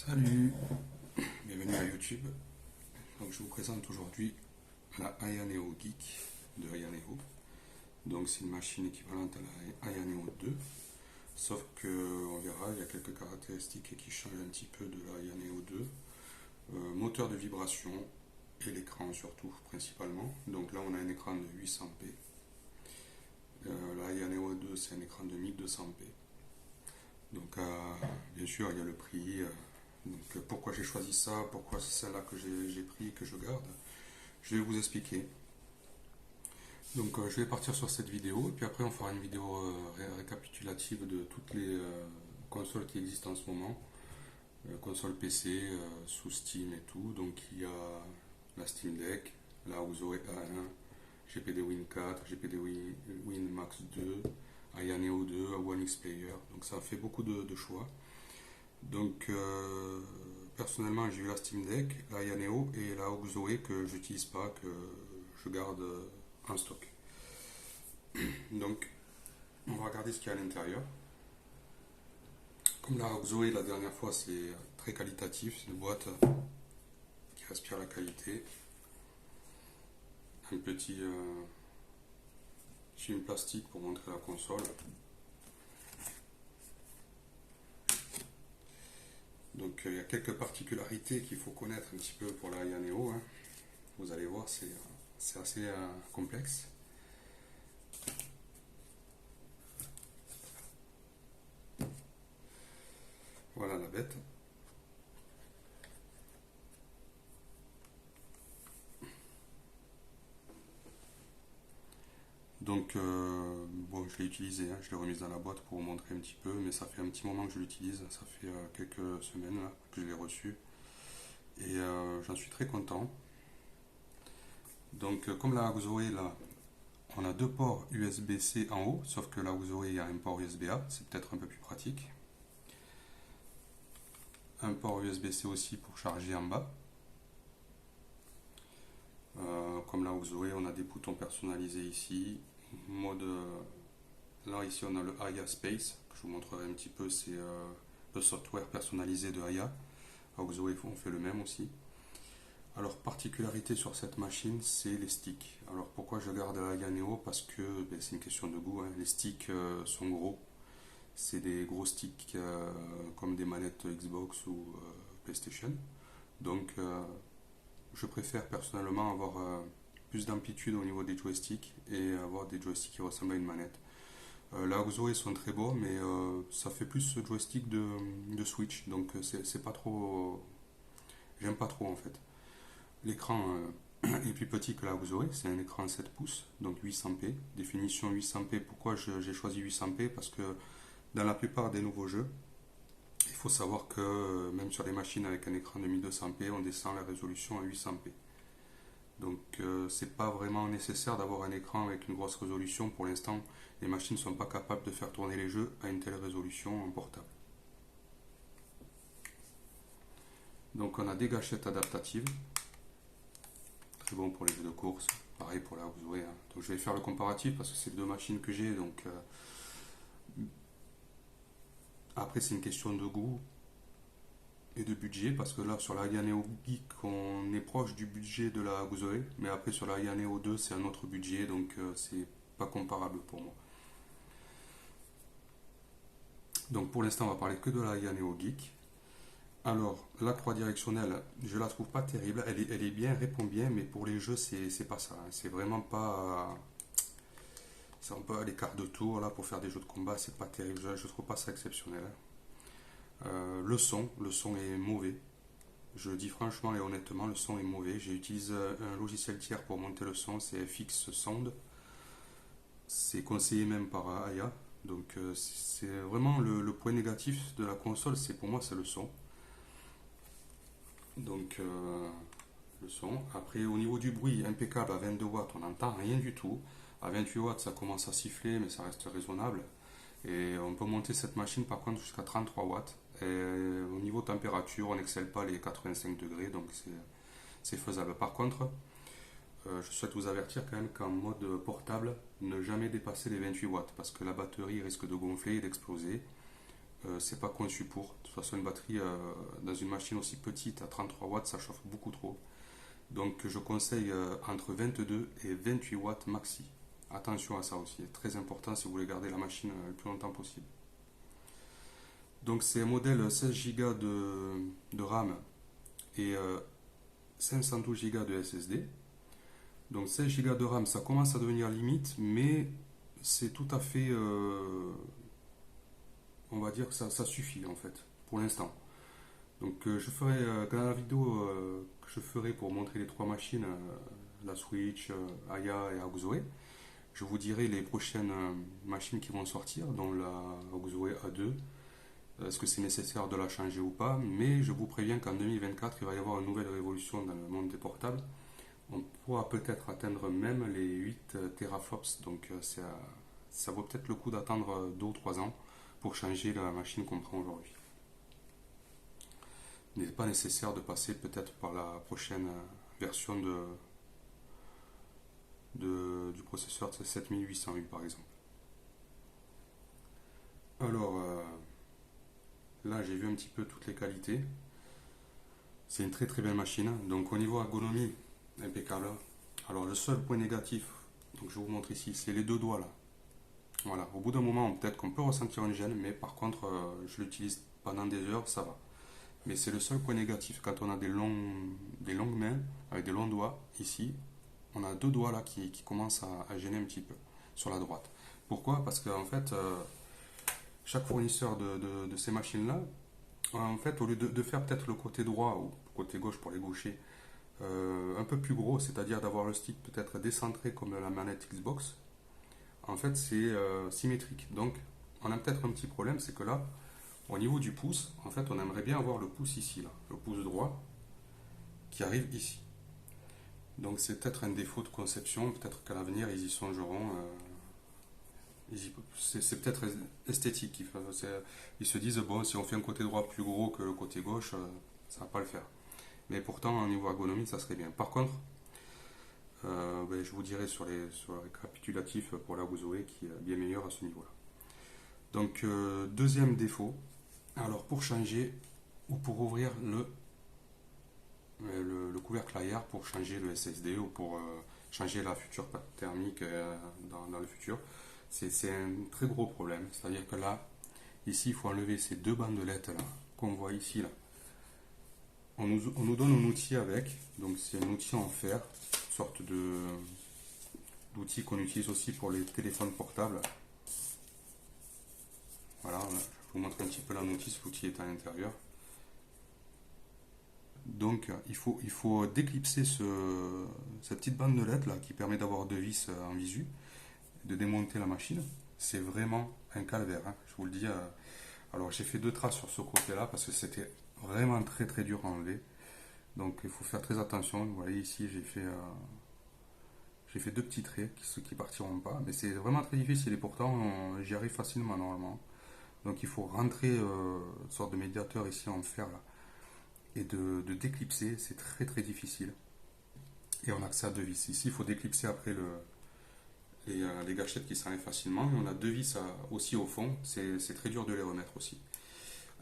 Salut, bienvenue à YouTube. Donc je vous présente aujourd'hui la Ayaneo Geek de Ayaneo. Donc c'est une machine équivalente à la Ayaneo 2, sauf que on verra, il y a quelques caractéristiques qui changent un petit peu de la Ayaneo 2. Moteur de vibration et l'écran surtout principalement. Donc là on a un écran de 800p. La Ayaneo 2 c'est un écran de 1200p. Donc bien sûr il y a le prix. Donc pourquoi j'ai choisi ça, pourquoi c'est celle-là que j'ai pris, que je garde, je vais vous expliquer. Donc je vais partir sur cette vidéo et puis après on fera une vidéo récapitulative de toutes les consoles qui existent en ce moment. Console PC, sous Steam et tout. Donc il y a la Steam Deck, la Ozoe A1, GPD Win 4, GPD Win Max 2, Ayaneo 2, One X Player. Donc ça fait beaucoup de choix. Donc personnellement j'ai eu la Steam Deck, la Ayaneo et la Ozoe que j'utilise pas, que je garde en stock. Donc on va regarder ce qu'il y a à l'intérieur. Comme la Ozoe la dernière fois, c'est très qualitatif, c'est une boîte qui respire la qualité. Un petit film plastique pour montrer la console. Donc il y a quelques particularités qu'il faut connaître un petit peu pour la Ayaneo. Hein. Vous allez voir, c'est assez complexe. Voilà la bête. Donc bon, je l'ai utilisé, hein, je l'ai remise dans la boîte pour vous montrer un petit peu, mais ça fait un petit moment que je l'utilise, ça fait quelques semaines là, que je l'ai reçu et j'en suis très content. Donc comme la Ozoe là, on a deux ports USB-C en haut, sauf que la Ozoe il y a un port USB-A, c'est peut-être un peu plus pratique. Un port USB-C aussi pour charger en bas. Comme la Ozoe, on a des boutons personnalisés ici. Mode, là ici on a le Aya Space, que je vous montrerai un petit peu, c'est le software personnalisé de Aya. À Ozoe on fait le même aussi. Alors particularité sur cette machine, c'est les sticks. Alors pourquoi je garde la Ayaneo? Parce que c'est une question de goût, hein. Les sticks sont gros. C'est des gros sticks comme des manettes Xbox ou PlayStation. Donc je préfère personnellement avoir plus d'amplitude au niveau des joysticks et avoir des joysticks qui ressemblent à une manette. La Ozoe sont très beaux, mais ça fait plus ce joystick de Switch, donc c'est pas trop. J'aime pas trop en fait. L'écran est plus petit que la Ozoe, c'est un écran 7 pouces, donc 800p. Définition 800p, pourquoi j'ai choisi 800p? Parce que dans la plupart des nouveaux jeux, il faut savoir que même sur les machines avec un écran de 1200p, on descend la résolution à 800p. Donc c'est pas vraiment nécessaire d'avoir un écran avec une grosse résolution. Pour l'instant, les machines ne sont pas capables de faire tourner les jeux à une telle résolution en portable. Donc on a des gâchettes adaptatives, très bon pour les jeux de course, pareil pour la Ozoe. Hein. Donc je vais faire le comparatif parce que c'est deux machines que j'ai. Donc après c'est une question de goût et de budget, parce que là sur la Ayaneo Geek on est proche du budget de la Ozoe, mais après sur la Ayaneo 2 c'est un autre budget, donc c'est pas comparable pour moi. Donc pour l'instant on va parler que de la Ayaneo Geek. Alors la 3 directionnelle, je la trouve pas terrible, elle est bien, elle répond bien, mais pour les jeux c'est pas ça, hein. C'est vraiment pas. C'est un peu à l'écart de tour là pour faire des jeux de combat, c'est pas terrible, je trouve pas ça exceptionnel. Le son est mauvais. Je le dis franchement et honnêtement, le son est mauvais. J'utilise un logiciel tiers pour monter le son, c'est FX Sound. C'est conseillé même par Aya. Donc c'est vraiment le point négatif de la console, c'est pour moi c'est le son. Donc le son. Après au niveau du bruit, impeccable à 22 watts, on n'entend rien du tout. À 28 watts ça commence à siffler mais ça reste raisonnable. Et on peut monter cette machine par contre jusqu'à 33 watts. Et au niveau température, on n'excelle pas les 85 degrés, donc c'est faisable. Par contre, je souhaite vous avertir quand même qu'en mode portable, ne jamais dépasser les 28 watts, parce que la batterie risque de gonfler et d'exploser. C'est pas conçu pour. toute façon, une batterie dans une machine aussi petite à 33 watts, ça chauffe beaucoup trop. Donc je conseille entre 22 et 28 watts maxi. Attention à ça aussi, c'est très important si vous voulez garder la machine le plus longtemps possible. Donc c'est un modèle 16 Go de RAM et 512 Go de SSD. Donc 16 Go de RAM, ça commence à devenir limite, mais c'est tout à fait, on va dire que ça suffit en fait, pour l'instant. Donc je ferai, dans la vidéo que je ferai pour montrer les trois machines, la Switch, Aya et Auxoe, je vous dirai les prochaines machines qui vont sortir, dont la Auxoe A2. Est-ce que c'est nécessaire de la changer ou pas? Mais je vous préviens qu'en 2024, il va y avoir une nouvelle révolution dans le monde des portables. On pourra peut-être atteindre même les 8 teraflops. Donc ça vaut peut-être le coup d'attendre 2 ou 3 ans pour changer la machine qu'on prend aujourd'hui. Il n'est pas nécessaire de passer peut-être par la prochaine version du processeur 7808 par exemple. Alors là j'ai vu un petit peu toutes les qualités. C'est une très très belle machine. Donc au niveau ergonomie, impeccable. Alors le seul point négatif, donc je vous montre ici, c'est les deux doigts là. Voilà, au bout d'un moment peut-être qu'on peut ressentir une gêne, mais par contre je l'utilise pendant des heures, ça va. Mais c'est le seul point négatif quand on a des longues mains avec des longs doigts. Ici, on a deux doigts là qui commencent à gêner un petit peu sur la droite. Pourquoi? Parce qu'en fait, chaque fournisseur de ces machines-là, en fait, au lieu de faire peut-être le côté droit ou le côté gauche pour les gauchers, un peu plus gros, c'est-à-dire d'avoir le stick peut-être décentré comme la manette Xbox, en fait, c'est symétrique. Donc, on a peut-être un petit problème, c'est que là, au niveau du pouce, en fait, on aimerait bien avoir le pouce ici, là, le pouce droit, qui arrive ici. Donc c'est peut-être un défaut de conception, peut-être qu'à l'avenir ils y songeront. C'est peut-être esthétique. Ils se disent, bon, si on fait un côté droit plus gros que le côté gauche, ça va pas le faire. Mais pourtant, au niveau ergonomie, ça serait bien. Par contre, je vous dirai sur le récapitulatif pour la Auxoe qui est bien meilleur à ce niveau-là. Donc, deuxième défaut, alors pour changer ou pour ouvrir le couvercle arrière pour changer le SSD ou pour changer la future pâte thermique dans le futur, c'est un très gros problème. C'est-à-dire que là, ici, il faut enlever ces deux bandelettes là qu'on voit ici là. On nous donne un outil avec, donc c'est un outil en fer, une sorte d'outil qu'on utilise aussi pour les téléphones portables. Voilà, je vous montre un petit peu la notice, l'outil est à l'intérieur. Donc il faut déclipser cette petite bandelette là qui permet d'avoir deux vis en visu, de démonter la machine. C'est vraiment un calvaire, hein, je vous le dis. Alors j'ai fait deux traces sur ce côté là parce que c'était vraiment très très dur à enlever. Donc il faut faire très attention. Vous voyez ici j'ai fait deux petits traits qui partiront pas. Mais c'est vraiment très difficile et pourtant j'y arrive facilement normalement. Donc il faut rentrer une sorte de médiateur ici en fer là et de déclipser, c'est très très difficile. Et on a accès à deux vis. Ici, il faut déclipser après les gâchettes qui s'enlèvent facilement. Et on a deux vis aussi au fond, c'est très dur de les remettre aussi.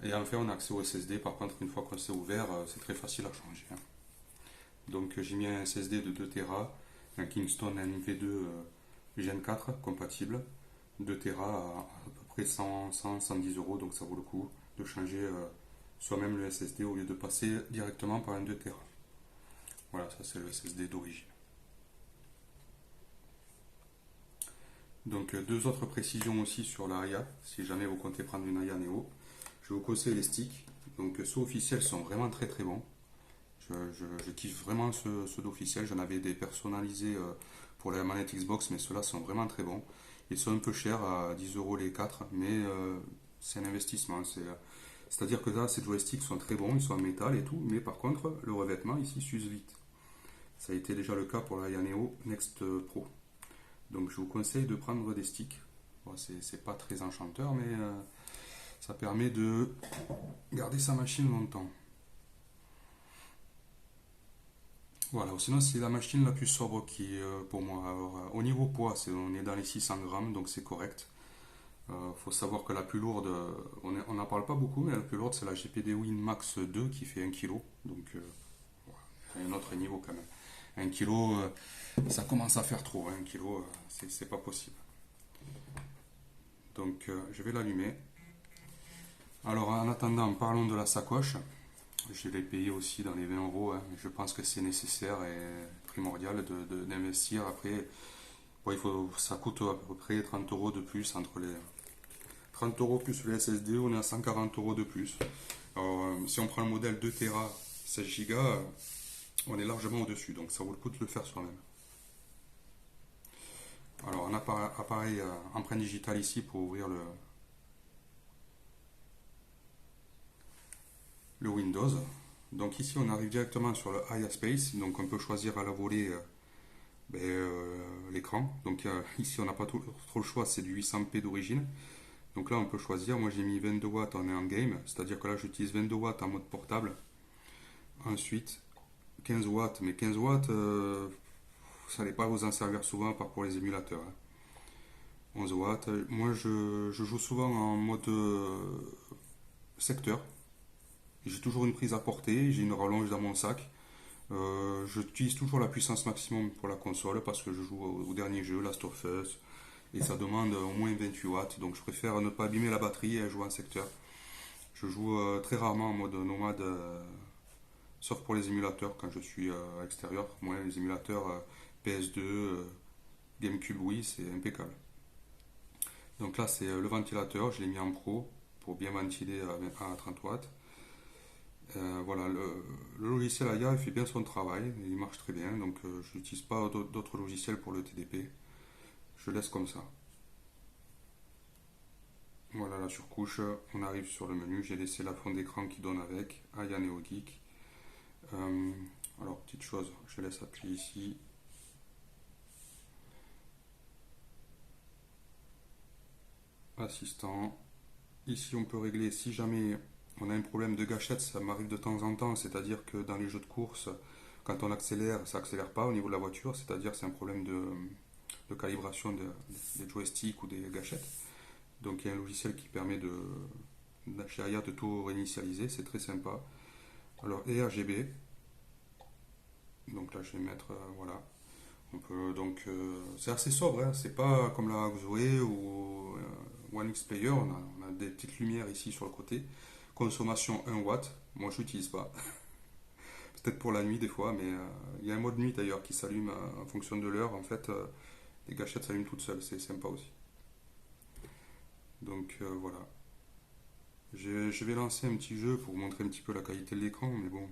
Et enfin, on a accès au SSD. Par contre, une fois qu'on s'est ouvert, c'est très facile à changer. Hein. Donc, j'ai mis un SSD de 2 Tera, un Kingston NV2 Gen 4 compatible. 2 Tera à peu près 110 euros, donc ça vaut le coup de changer soi-même le SSD au lieu de passer directement par un 2 Tera. Voilà, ça c'est le SSD d'origine. Donc deux autres précisions aussi sur la Aya, si jamais vous comptez prendre une Aya Neo. Je vous conseille les sticks. Donc ceux officiels sont vraiment très très bons. Je kiffe vraiment ceux d'officiels. J'en avais des personnalisés pour la manette Xbox, mais ceux-là sont vraiment très bons. Ils sont un peu chers, à 10 euros les 4, mais c'est un investissement. C'est-à-dire que là, ces joysticks sont très bons, ils sont en métal et tout, mais par contre, le revêtement ici s'use vite. Ça a été déjà le cas pour la Aya Neo Next Pro. Donc je vous conseille de prendre des sticks. Bon, c'est pas très enchanteur, mais ça permet de garder sa machine longtemps. Voilà, sinon c'est la machine la plus sobre qui pour moi. Alors, au niveau poids, on est dans les 600 grammes, donc c'est correct. Faut savoir que la plus lourde, on n'en parle pas beaucoup, mais la plus lourde c'est la GPD Win Max 2 qui fait 1 kg. Donc ouais, un autre niveau quand même. 1 kg, ça commence à faire trop. 1 kg, c'est pas possible. Donc je vais l'allumer. Alors en attendant, parlons de la sacoche. Je l'ai payé aussi dans les 20 euros. Je pense que c'est nécessaire et primordial d'investir. Après, bon, ça coûte à peu près 30 euros de plus entre les 30 euros plus le SSD, on est à 140 euros de plus. Alors, si on prend le modèle 2 Tera 16 Go, on est largement au-dessus, donc ça vaut le coup de le faire soi-même. Alors, un appareil empreinte digitale ici pour ouvrir le Windows. Donc ici, on arrive directement sur le Space, donc on peut choisir à la volée l'écran. Donc ici, on n'a pas trop le choix, c'est du 800p d'origine. Donc là, on peut choisir. Moi, j'ai mis 22 watts en game, c'est-à-dire que là, j'utilise 22 watts en mode portable. Ensuite, 15 watts, mais 15 watts, ça n'allait pas vous en servir souvent, à part pour les émulateurs. 11 watts. Moi, je joue souvent en mode secteur. J'ai toujours une prise à portée, j'ai une rallonge dans mon sac. J'utilise toujours la puissance maximum pour la console parce que je joue au dernier jeu, Last of Us, et ça demande au moins 28 watts. Donc je préfère ne pas abîmer la batterie et jouer en secteur. Je joue très rarement en mode nomade, sauf pour les émulateurs quand je suis à l'extérieur. Moi, les émulateurs PS2, GameCube, oui, c'est impeccable. Donc là, c'est le ventilateur, je l'ai mis en pro pour bien ventiler à 30 watts. Voilà, le logiciel AIA il fait bien son travail, il marche très bien, donc je n'utilise pas d'autres logiciels pour le TDP. Je laisse comme ça. Voilà la surcouche, on arrive sur le menu, j'ai laissé la fond d'écran qui donne avec, AIA NeoGeek. Alors, petite chose, je laisse appuyer ici. Assistant. Ici, on peut régler si jamais on a un problème de gâchette, ça m'arrive de temps en temps, c'est-à-dire que dans les jeux de course, quand on accélère, ça accélère pas au niveau de la voiture, c'est-à-dire que c'est un problème de calibration des joysticks ou des gâchettes. Donc il y a un logiciel qui permet chez AIA de tout réinitialiser, c'est très sympa. Alors RGB, donc là je vais mettre voilà. On peut donc c'est assez sobre, hein, c'est pas comme la Zoé ou One X Player, on a des petites lumières ici sur le côté. Consommation 1 watt, moi je n'utilise pas. Peut-être pour la nuit des fois, mais il y a un mode nuit d'ailleurs qui s'allume en fonction de l'heure. En fait, les gâchettes s'allument toutes seules, c'est sympa aussi. Donc voilà. Je vais lancer un petit jeu pour vous montrer un petit peu la qualité de l'écran, mais bon.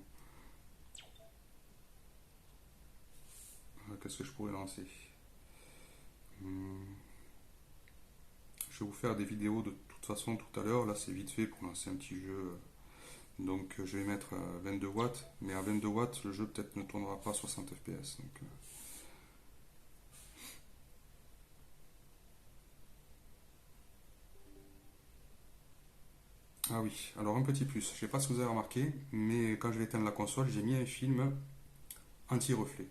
Qu'est-ce que je pourrais lancer? Je vais vous faire des vidéos de toute façon tout à l'heure. Là, c'est vite fait pour lancer un petit jeu. Donc, je vais mettre 22 watts. Mais à 22 watts, le jeu peut-être ne tournera pas à 60 fps. Donc, ah oui, alors un petit plus. Je ne sais pas si vous avez remarqué, mais quand je vais éteindre la console, j'ai mis un film anti-reflet.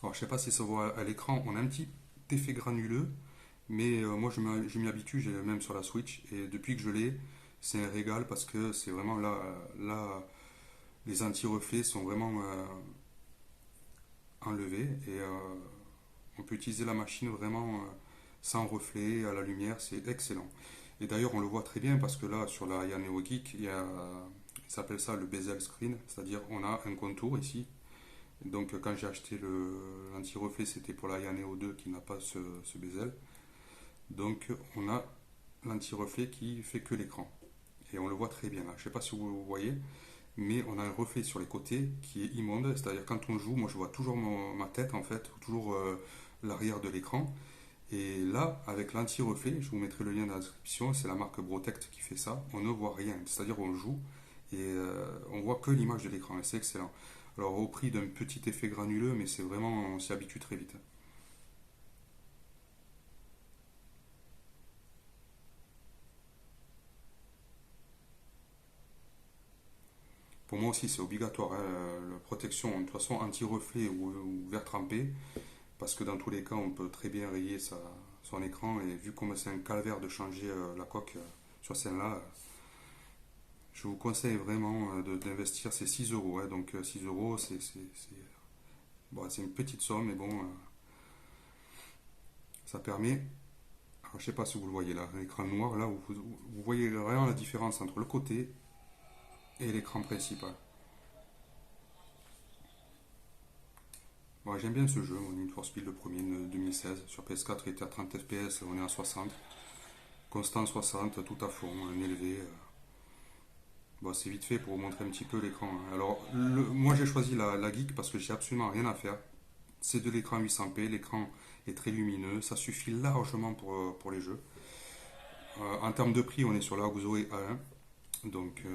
Alors, je ne sais pas si ça se voit à l'écran. On a un petit effet granuleux. Mais moi, je m'y habitue, j'ai même sur la Switch. Et depuis que je l'ai, c'est un régal parce que c'est vraiment là, les anti-reflets sont vraiment enlevés. Et on peut utiliser la machine vraiment sans reflet, à la lumière, c'est excellent. Et d'ailleurs, on le voit très bien parce que là, sur la Neo Geek, il s'appelle ça le bezel screen, c'est-à-dire on a un contour ici. Donc quand j'ai acheté l'anti-reflet, c'était pour la Neo 2 qui n'a pas ce bezel. Donc on a l'anti-reflet qui fait que l'écran. Et on le voit très bien là. Je ne sais pas si vous voyez, mais on a un reflet sur les côtés qui est immonde. C'est-à-dire quand on joue, moi je vois toujours ma tête en fait, toujours l'arrière de l'écran. Et là, avec l'anti-reflet, je vous mettrai le lien dans la description, c'est la marque Brotect qui fait ça. On ne voit rien. C'est-à-dire on joue et on voit que l'image de l'écran. Et c'est excellent. Alors au prix d'un petit effet granuleux, mais c'est vraiment, on s'y habitue très vite. Pour moi aussi, c'est obligatoire, hein, la protection, de toute façon, anti-reflet ou verre trempé, parce que dans tous les cas, on peut très bien rayer son son écran, et vu comme c'est un calvaire de changer la coque sur celle-là, je vous conseille vraiment d'investir ces 6 euros. Hein. Donc 6 euros, bon, c'est une petite somme, mais bon, ça permet. Alors, je sais pas si vous le voyez là, l'écran noir, là, vous voyez vraiment la différence entre le côté et l'écran principal. Bon, j'aime bien ce jeu, Need for Speed, le premier de 2016. Sur PS4, il était à 30 FPS, on est à 60. Constant 60, tout à fond, un élevé. Bon, c'est vite fait pour vous montrer un petit peu l'écran. Hein. Alors, moi j'ai choisi la Geek parce que j'ai absolument rien à faire. C'est de l'écran 800p, l'écran est très lumineux, ça suffit largement pour les jeux. En termes de prix, on est sur la Zoé A1. Donc,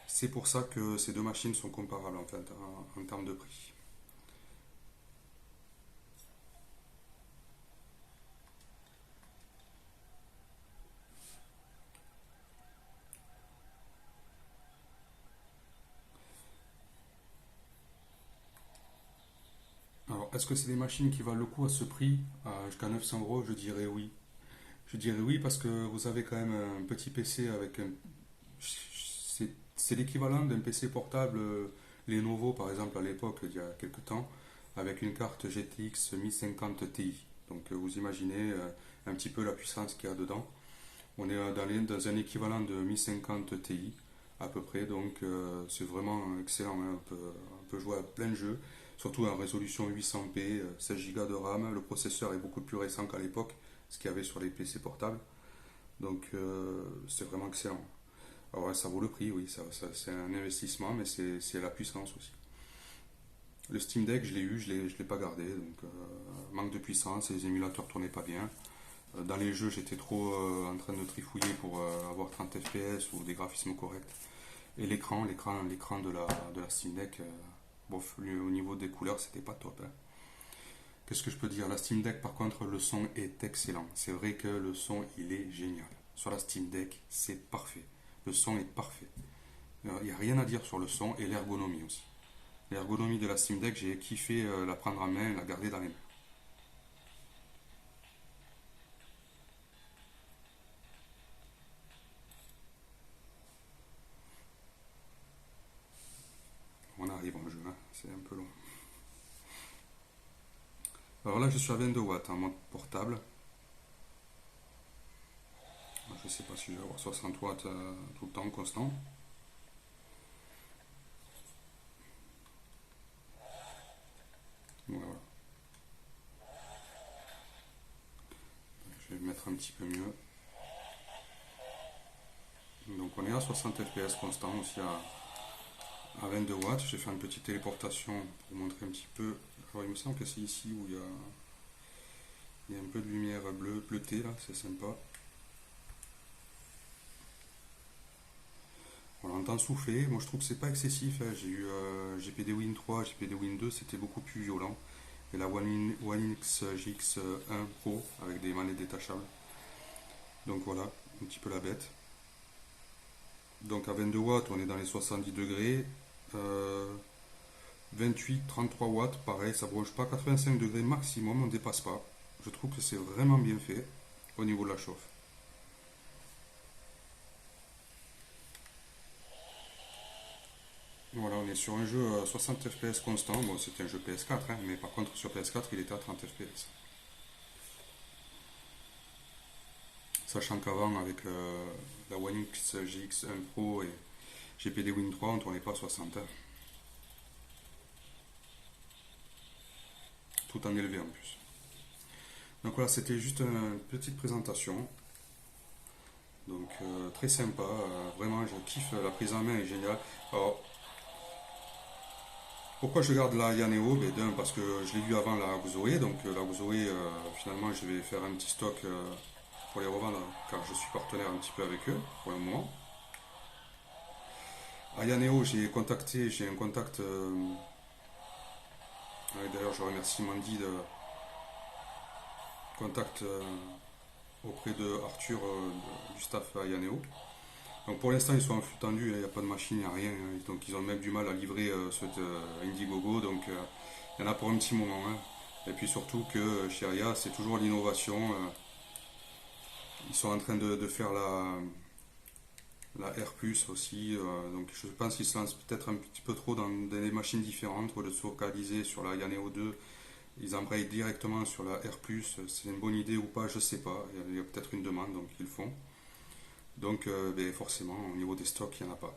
c'est pour ça que ces deux machines sont comparables en fait, en termes de prix. Alors, est-ce que c'est des machines qui valent le coup à ce prix, jusqu'à 900 euros? Je dirais oui. Je dirais oui parce que vous avez quand même un petit PC avec un. C'est l'équivalent d'un PC portable Lenovo par exemple à l'époque, il y a quelques temps, avec une carte GTX 1050 Ti. Donc vous imaginez un petit peu la puissance qu'il y a dedans. On est dans un équivalent de 1050 Ti à peu près, donc c'est vraiment excellent. Hein. On peut jouer à plein de jeux, surtout en résolution 800p, 16 Go de RAM. Le processeur est beaucoup plus récent qu'à l'époque, ce qu'il y avait sur les PC portables. Donc c'est vraiment excellent. Alors ouais, ça vaut le prix, oui, c'est un investissement, mais c'est la puissance aussi. Le Steam Deck, je l'ai eu, je l'ai pas gardé, donc manque de puissance, les émulateurs tournaient pas bien. Dans les jeux, j'étais trop en train de trifouiller pour avoir 30 FPS ou des graphismes corrects. Et l'écran de la Steam Deck, bof, au niveau des couleurs, c'était pas top. Hein. Qu'est-ce que je peux dire? La Steam Deck, par contre, le son est excellent. C'est vrai que le son, il est génial. Sur la Steam Deck, c'est parfait. Le son est parfait. Il n'y a rien à dire sur le son et l'ergonomie aussi. L'ergonomie de la Steam Deck, j'ai kiffé la prendre en main et la garder dans les mains. On arrive en jeu, hein. C'est un peu long. Alors là, je suis à 22 watts en mode portable. Je ne sais pas si je vais avoir 60 watts tout le temps, constant. Voilà. Je vais mettre un petit peu mieux. Donc on est à 60 fps constant aussi à 22 watts. J'ai fait une petite téléportation pour montrer un petit peu. Alors il me semble que c'est ici où il y a un peu de lumière bleutée là, c'est sympa. On l'entend souffler, moi je trouve que c'est pas excessif. Hein. J'ai eu GPD Win 3, GPD Win 2, c'était beaucoup plus violent. Et la One X GX1 Pro avec des manettes détachables. Donc voilà, un petit peu la bête. Donc à 22 watts, on est dans les 70 degrés. 28, 33 watts, pareil, ça bronche pas. 85 degrés maximum, on ne dépasse pas. Je trouve que c'est vraiment bien fait au niveau de la chauffe. Voilà, on est sur un jeu à 60 fps constant. Bon, c'était un jeu PS4, hein, mais par contre sur PS4, il était à 30 fps. Sachant qu'avant, avec la One X GX1 Pro et GPD Win 3, on ne tournait pas à 60 heures. Tout en élevé en plus. Donc voilà, c'était juste une petite présentation. Donc très sympa, vraiment je kiffe, la prise en main est géniale. Alors pourquoi je garde la Yaneo? Ben, d'un, parce que je l'ai vu avant la Zoé, donc la Zoé finalement je vais faire un petit stock pour les revendre car je suis partenaire un petit peu avec eux pour le moment. À Yaneo j'ai un contact, d'ailleurs je remercie Mandy de contact auprès de Arthur du staff à Yaneo. Donc pour l'instant ils sont en flux tendu, il n'y a pas de machine, il n'y a rien, hein. Donc ils ont même du mal à livrer cette Indiegogo, donc il y en a pour un petit moment. Hein. Et puis surtout que chez Aya, c'est toujours l'innovation. Ils sont en train de faire la R plus aussi. Donc je pense qu'ils se lancent peut-être un petit peu trop dans des machines différentes. Au lieu de se focaliser sur la Yaneo 2, ils embrayent directement sur la R plus. C'est une bonne idée ou pas, je sais pas. Il y a peut-être une demande, donc ils le font. Donc ben, forcément, au niveau des stocks, il n'y en a pas.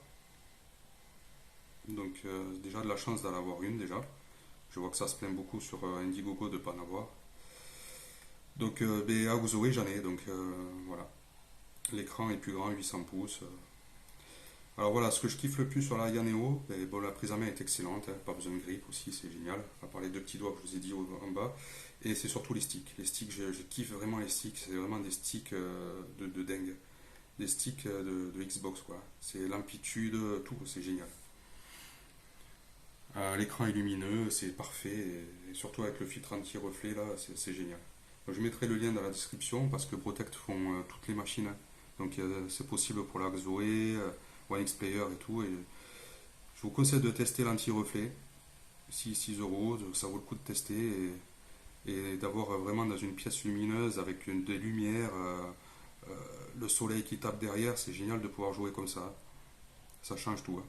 Donc déjà de la chance d'en avoir une déjà. Je vois que ça se plaint beaucoup sur Indiegogo de ne pas en avoir. Donc ben, à Ozoé j'en ai, donc voilà. L'écran est plus grand, 800 pouces. Alors voilà, ce que je kiffe le plus sur la Yaneo, ben, bon, la prise en main est excellente, hein, pas besoin de grip aussi, c'est génial, à part les deux petits doigts que je vous ai dit en bas. Et c'est surtout les sticks. Les sticks, je kiffe vraiment les sticks, c'est vraiment des sticks de dingue. Des sticks de Xbox, quoi. C'est l'amplitude, tout, c'est génial. L'écran est lumineux, c'est parfait, et surtout avec le filtre anti-reflet, là, c'est génial. Donc, je mettrai le lien dans la description parce que Protect font toutes les machines, hein. Donc c'est possible pour la Zoé, One X Player et tout. Et je vous conseille de tester l'anti-reflet. 6 euros, ça vaut le coup de tester et d'avoir vraiment dans une pièce lumineuse avec des lumières, euh, le soleil qui tape derrière, c'est génial de pouvoir jouer comme ça. Ça change tout, hein.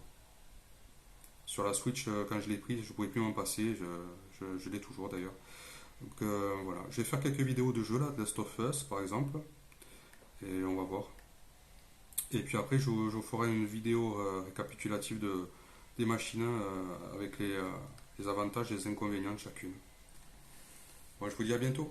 Sur la Switch, quand je l'ai pris, je ne pouvais plus m'en passer, je l'ai toujours d'ailleurs. Donc voilà, je vais faire quelques vidéos de jeux là, de Last of Us par exemple, et on va voir. Et puis après, je vous ferai une vidéo récapitulative des machines avec les avantages et les inconvénients de chacune. Moi, je vous dis à bientôt.